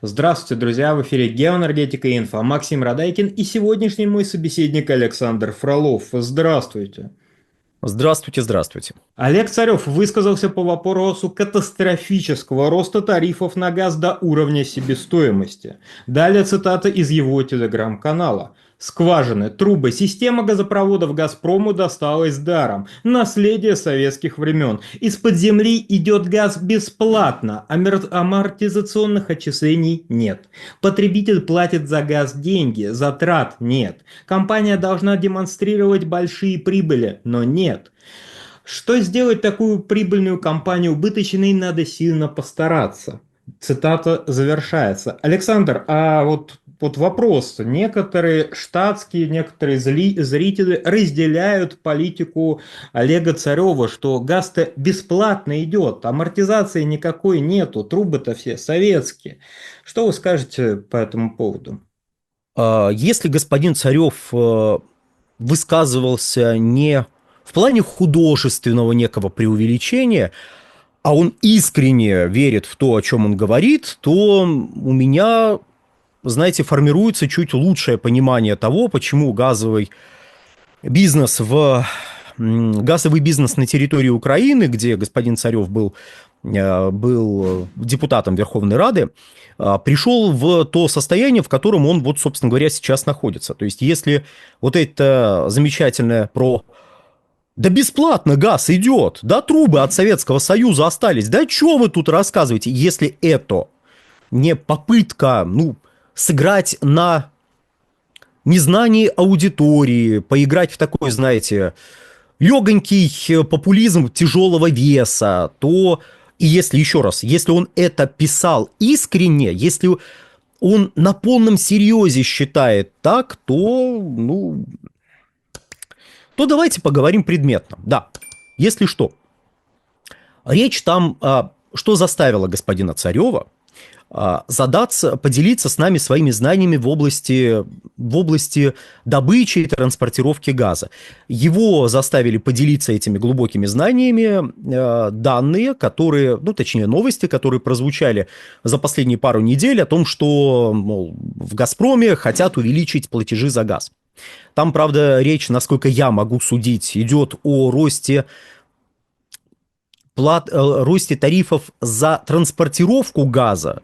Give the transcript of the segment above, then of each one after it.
Здравствуйте, друзья! В эфире «Геоэнергетика и инфо». Максим Радайкин и сегодняшний мой собеседник Александр Фролов. Здравствуйте! Здравствуйте, здравствуйте. Олег Царев высказался по вопросу катастрофического роста тарифов на газ до уровня себестоимости. Далее цитата из его телеграм-канала. Скважины, трубы, система газопроводов «Газпрому» досталась даром. Наследие советских времен. Из-под земли идет газ бесплатно, амортизационных отчислений нет. Потребитель платит за газ деньги, затрат нет. Компания должна демонстрировать большие прибыли, но нет. Что сделать такую прибыльную компанию убыточной, надо сильно постараться. Цитата завершается. Александр, а вот вопрос. Некоторые штатские, некоторые зрители разделяют политику Олега Царева, что газ-то бесплатно идет, амортизации никакой нету, трубы-то все советские. Что вы скажете по этому поводу? Если господин Царев высказывался не в плане художественного некого преувеличения, а он искренне верит в то, о чем он говорит, то у меня, знаете, формируется чуть лучшее понимание того, почему бизнес в газовый бизнес на территории Украины, где господин Царев был депутатом Верховной Рады, пришел в то состояние, в котором он, вот, собственно говоря, сейчас находится. То есть, если вот это замечательное про «да бесплатно газ идет, да трубы от Советского Союза остались, да что вы тут рассказываете», если это не попытка, сыграть на незнании аудитории, поиграть в такой, знаете, легонький популизм тяжелого веса, то и если, еще раз, если он это писал искренне, если он на полном серьезе считает так, то давайте поговорим предметно. Да, если что. Речь там, что заставило господина Царева поделиться с нами своими знаниями в области добычи и транспортировки газа. Его заставили поделиться этими глубокими знаниями данные, точнее новости, которые прозвучали за последние пару недель о том, что, мол, в «Газпроме» хотят увеличить платежи за газ. Там, правда, речь, насколько я могу судить, идет о росте тарифов за транспортировку газа,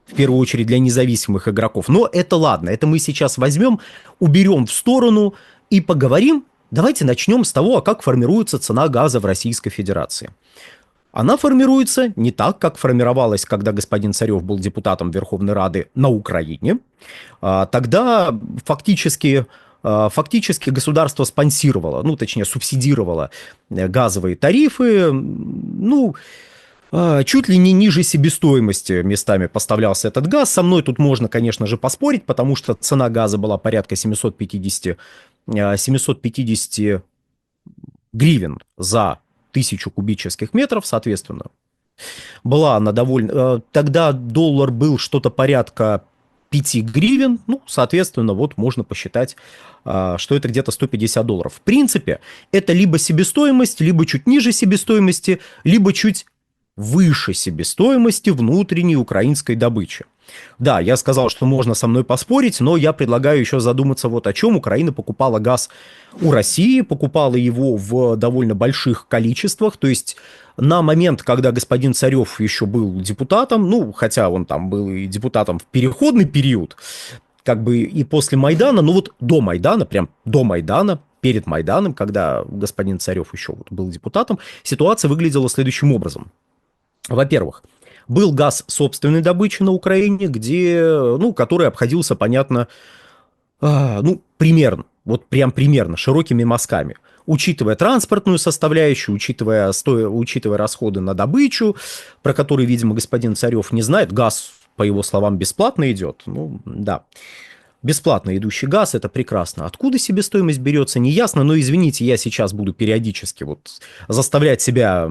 в первую очередь для независимых игроков. Но это ладно, это мы сейчас возьмем, уберем в сторону и поговорим. Давайте начнем с того, как формируется цена газа в Российской Федерации. Она формируется не так, как формировалась, когда господин Царев был депутатом Верховной Рады на Украине. Тогда фактически государство спонсировало, точнее, субсидировало газовые тарифы, чуть ли не ниже себестоимости местами поставлялся этот газ. Со мной тут можно, конечно же, поспорить, потому что цена газа была порядка 750 гривен за 1000 кубических метров, соответственно. Была она довольно... Тогда доллар был что-то порядка 5 гривен, соответственно, вот можно посчитать, что это где-то $150. В принципе, это либо себестоимость, либо чуть ниже себестоимости, либо чуть выше себестоимости внутренней украинской добычи. Да, я сказал, что можно со мной поспорить, но я предлагаю еще задуматься вот о чем. Украина покупала газ у России, покупала его в довольно больших количествах, то есть на момент, когда господин Царев еще был депутатом, хотя он там был и депутатом в переходный период, как бы и после Майдана, вот до Майдана, прям до Майдана, перед Майданом, когда господин Царев еще был депутатом, ситуация выглядела следующим образом. Во-первых, был газ собственной добычи на Украине, который обходился, понятно, примерно, вот прям примерно, широкими мазками. Учитывая транспортную составляющую, учитывая расходы на добычу, про которые, видимо, господин Царев не знает, газ, по его словам, бесплатно идет. Да. Бесплатно идущий газ – это прекрасно. Откуда себестоимость берется, неясно, но, извините, я сейчас буду периодически заставлять себя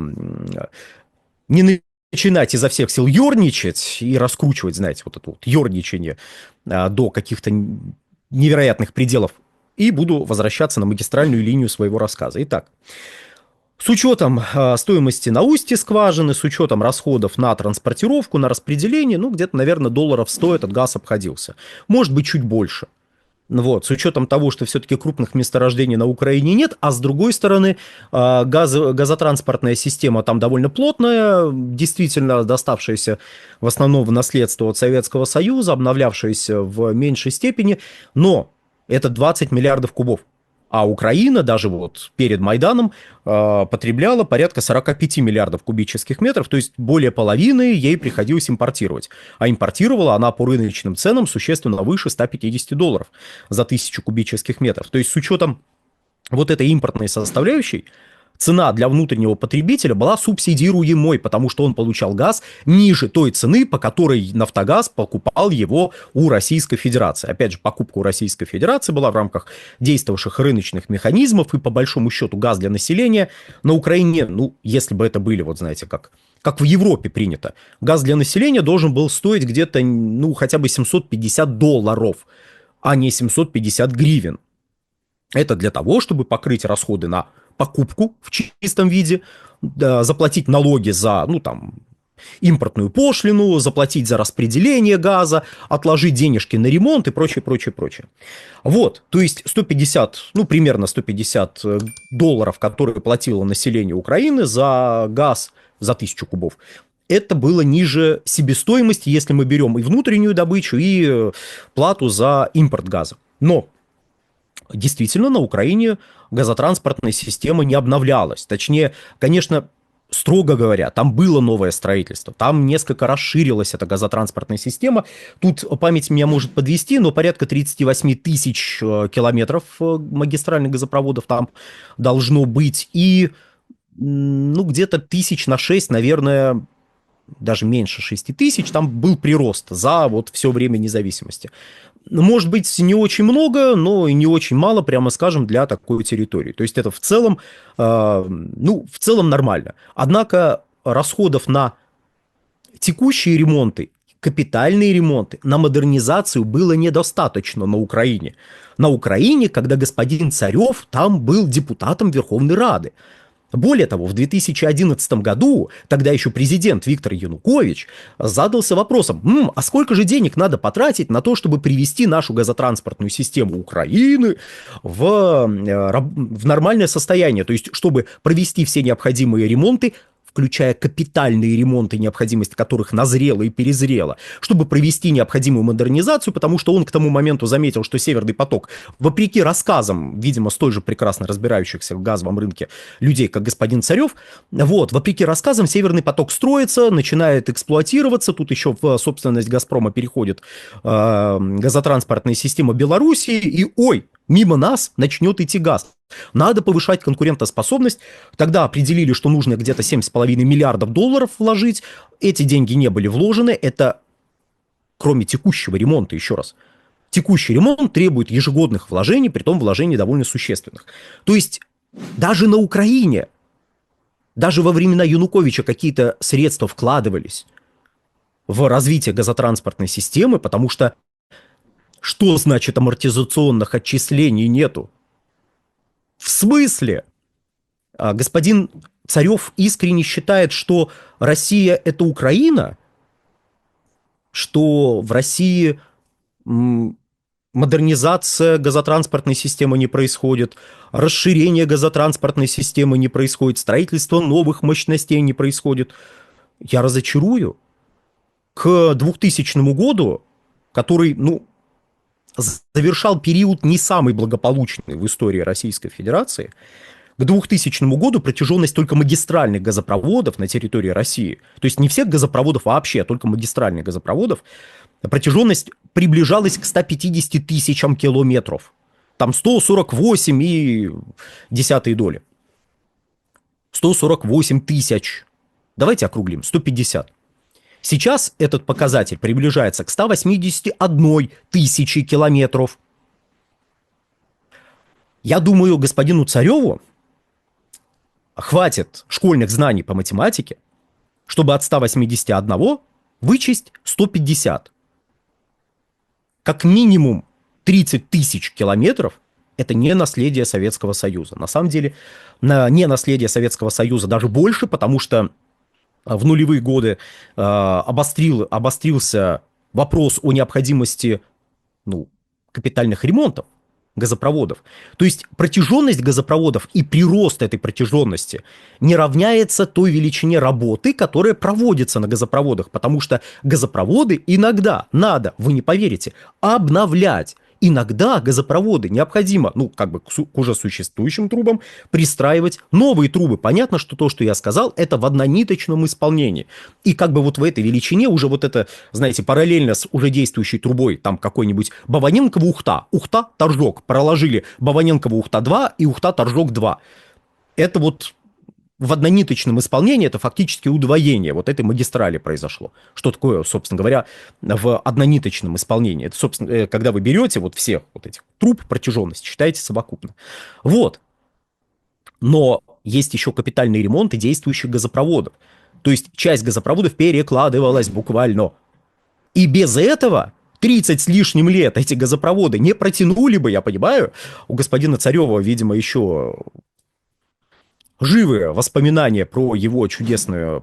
не начинать изо всех сил ерничать и раскручивать, знаете, вот это ерничание до каких-то невероятных пределов, и буду возвращаться на магистральную линию своего рассказа. Итак, С учетом стоимости на устье скважины, с учетом расходов на транспортировку, на распределение, ну, где-то, наверное, долларов 100 этот газ обходился. Может быть, чуть больше. Вот, с учетом того, что все-таки крупных месторождений на Украине нет, а с другой стороны, газотранспортная система там довольно плотная, действительно доставшаяся в основном в наследство от Советского Союза, обновлявшаяся в меньшей степени, но это 20 миллиардов кубов. А Украина даже вот перед Майданом потребляла порядка 45 миллиардов кубических метров, то есть более половины ей приходилось импортировать. А импортировала она по рыночным ценам существенно выше $150 за 1000 кубических метров. То есть с учетом вот этой импортной составляющей, цена для внутреннего потребителя была субсидируемой, потому что он получал газ ниже той цены, по которой «Нафтогаз» покупал его у Российской Федерации. Опять же, покупка у Российской Федерации была в рамках действовавших рыночных механизмов, и по большому счету газ для населения на Украине, ну, если бы это были, вот знаете, как в Европе принято, газ для населения должен был стоить где-то, ну, хотя бы $750, а не 750 гривен. Это для того, чтобы покрыть расходы на покупку в чистом виде, заплатить налоги за, ну, там, импортную пошлину, заплатить за распределение газа, отложить денежки на ремонт и прочее, прочее, прочее. Вот, то есть 150, ну, примерно $150, которые платило население Украины за газ за 1000 кубов, это было ниже себестоимости, если мы берем и внутреннюю добычу, и плату за импорт газа. Но действительно, на Украине газотранспортная система не обновлялась. Точнее, конечно, строго говоря, там было новое строительство, там несколько расширилась эта газотранспортная система. Тут память меня может подвести, но порядка 38 тысяч километров магистральных газопроводов там должно быть. И, ну, где-то 6 тысяч, наверное, даже меньше 6 тысяч, там был прирост за вот все время независимости. Может быть, не очень много, но и не очень мало, прямо скажем, для такой территории. То есть это в целом, ну, в целом нормально. Однако расходов на текущие ремонты, капитальные ремонты, на модернизацию было недостаточно на Украине. На Украине, когда господин Царев там был депутатом Верховной Рады. Более того, в 2011 году, тогда еще президент Виктор Янукович задался вопросом, а сколько же денег надо потратить на то, чтобы привести нашу газотранспортную систему Украины в нормальное состояние, то есть чтобы провести все необходимые ремонты, включая капитальные ремонты, необходимость которых назрела и перезрела, чтобы провести необходимую модернизацию, потому что он к тому моменту заметил, что Северный поток, вопреки рассказам, видимо, столь же прекрасно разбирающихся в газовом рынке людей, как господин Царев, вот, вопреки рассказам, Северный поток строится, начинает эксплуатироваться, тут еще в собственность «Газпрома» переходит газотранспортная система Белоруссии, и, ой, мимо нас начнет идти газ. Надо повышать конкурентоспособность. Тогда определили, что нужно где-то $7,5 миллиардов вложить. Эти деньги не были вложены. Это кроме текущего ремонта, еще раз. Текущий ремонт требует ежегодных вложений, притом вложений довольно существенных. То есть даже на Украине, даже во времена Януковича какие-то средства вкладывались в развитие газотранспортной системы, потому что что значит амортизационных отчислений нету? В смысле? Господин Царев искренне считает, что Россия – это Украина, что в России модернизация газотранспортной системы не происходит, расширение газотранспортной системы не происходит, строительство новых мощностей не происходит. Я разочарую. К 2000 году, который, ну, завершал период не самый благополучный в истории Российской Федерации, к 2000 году протяженность только магистральных газопроводов на территории России, то есть не всех газопроводов вообще, а только магистральных газопроводов, протяженность приближалась к 150 тысячам километров. Там 148 и десятые доли. 148 тысяч. Давайте округлим, 150. Сейчас этот показатель приближается к 181 тысяче километров. Я думаю, господину Цареву хватит школьных знаний по математике, чтобы от 181 вычесть 150. Как минимум 30 тысяч километров Это не наследие Советского Союза. На самом деле, не наследие Советского Союза даже больше, потому что в нулевые годы обострился вопрос о необходимости, ну, капитальных ремонтов газопроводов. То есть протяженность газопроводов и прирост этой протяженности не равняется той величине работы, которая проводится на газопроводах, потому что газопроводы иногда надо, вы не поверите, обновлять. Иногда газопроводы необходимо, ну, как бы к уже существующим трубам пристраивать новые трубы. Понятно, что то, что я сказал, это в однониточном исполнении. И как бы вот в этой величине уже вот это, знаете, параллельно с уже действующей трубой, там какой-нибудь Баваненкова-Ухта, Ухта-Торжок, проложили Баваненкова-Ухта-2 и Ухта-Торжок-2. Это вот в однониточном исполнении это фактически удвоение вот этой магистрали произошло. Что такое, собственно говоря, в однониточном исполнении? Это, собственно, когда вы берете вот всех вот этих труб, протяженность, считаете совокупно. Вот. Но есть еще капитальный ремонт и действующих газопроводов. То есть часть газопроводов перекладывалась буквально. И без этого 30 с лишним лет эти газопроводы не протянули бы, я понимаю. У господина Царева, видимо, еще живые воспоминания про его чудесное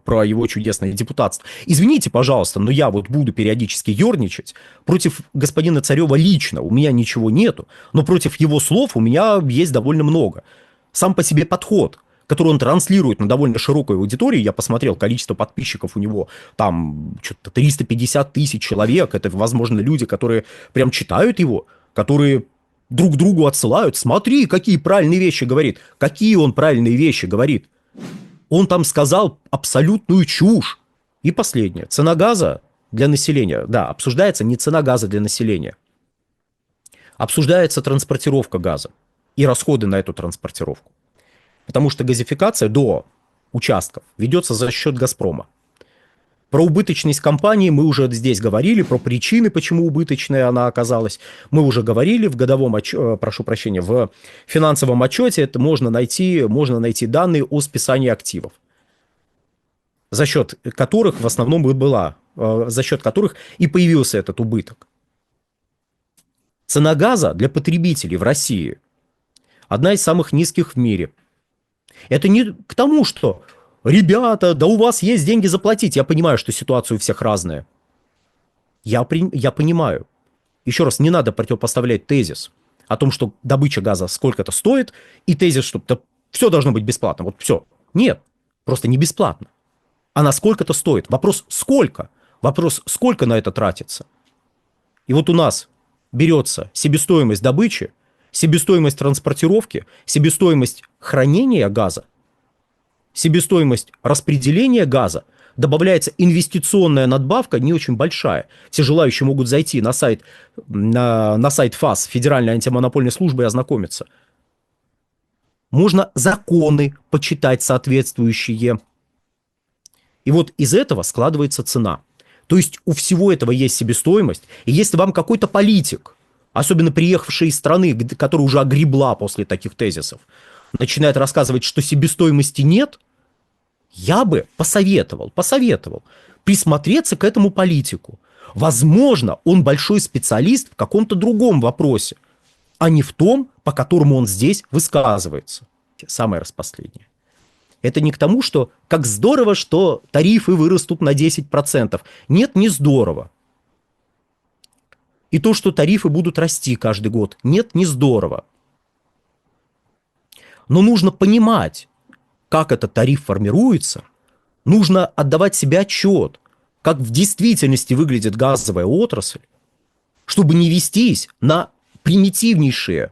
депутатство. Извините, пожалуйста, но я вот буду периодически ерничать. Против господина Царева лично у меня ничего нету, но против его слов у меня есть довольно много. Сам по себе подход, который он транслирует на довольно широкой аудитории, я посмотрел, количество подписчиков у него там что-то 350 тысяч человек, это, возможно, люди, которые прям читают его, которые друг другу отсылают. Смотри, какие правильные вещи говорит. Какие он правильные вещи говорит. Он там сказал абсолютную чушь. И последнее. Цена газа для населения. Да, обсуждается не цена газа для населения. Обсуждается транспортировка газа и расходы на эту транспортировку. Потому что газификация до участков ведется за счет «Газпрома». Про убыточность компании мы уже здесь говорили, про причины, почему убыточная она оказалась. Мы уже говорили в годовом в финансовом отчете, это можно найти данные о списании активов, за счет которых в основном за счет которых и появился этот убыток. Цена газа для потребителей в России одна из самых низких в мире. Это не к тому, что ребята, да у вас есть деньги заплатить. Я понимаю, что ситуация у всех разная. Я понимаю. Еще раз, не надо противопоставлять тезис о том, что добыча газа сколько-то стоит, и тезис, что все должно быть бесплатно. Вот все. Нет, просто не бесплатно. Она сколько-то стоит. Вопрос сколько? Вопрос, сколько на это тратится? И вот у нас берется себестоимость добычи, себестоимость транспортировки, себестоимость хранения газа, себестоимость распределения газа, добавляется инвестиционная надбавка не очень большая. Все желающие могут зайти на сайт ФАС, Федеральной антимонопольной службы, и ознакомиться. Можно законы почитать соответствующие. И вот из этого складывается цена. То есть у всего этого есть себестоимость. И если вам какой-то политик, особенно приехавший из страны, которая уже огребла после таких тезисов, начинает рассказывать, что себестоимости нет, я бы посоветовал присмотреться к этому политику. Возможно, он большой специалист в каком-то другом вопросе, а не в том, по которому он здесь высказывается. Самое распоследнее. Это не к тому, что как здорово, что тарифы вырастут на 10%. Нет, не здорово. И то, что тарифы будут расти каждый год. Нет, не здорово. Но нужно понимать, как этот тариф формируется. Нужно отдавать себе отчет, как в действительности выглядит газовая отрасль, чтобы не вестись на примитивнейшие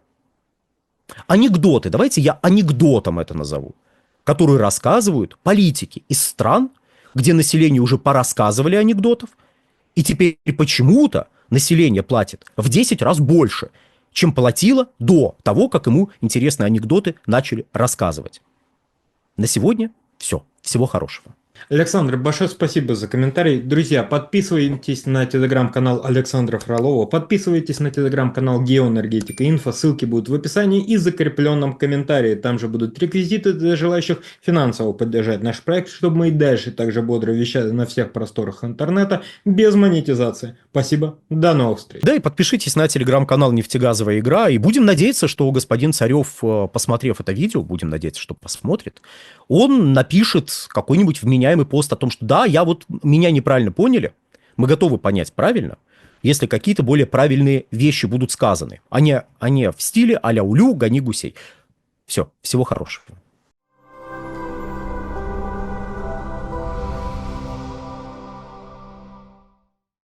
анекдоты. Давайте я анекдотом это назову, которые рассказывают политики из стран, где население уже порассказывали анекдотов, и теперь почему-то население платит в 10 раз больше, чем платило до того, как ему интересные анекдоты начали рассказывать. На сегодня все. Всего хорошего. Александр, большое спасибо за комментарий. Друзья, подписывайтесь на телеграм-канал Александра Фролова, подписывайтесь на телеграм-канал Геоэнергетика Инфо, ссылки будут в описании и закрепленном комментарии. Там же будут реквизиты для желающих финансово поддержать наш проект, чтобы мы и дальше также бодро вещали на всех просторах интернета без монетизации. Спасибо, до новых встреч. Да, и подпишитесь на телеграм-канал «Нефтегазовая игра», и будем надеяться, что господин Царев, посмотрев это видео, будем надеяться, что посмотрит, он напишет какой-нибудь вменяемый пост о том, что да, меня неправильно поняли, мы готовы понять правильно, если какие-то более правильные вещи будут сказаны, а не в стиле а-ля «Улю, гони гусей». Все, всего хорошего.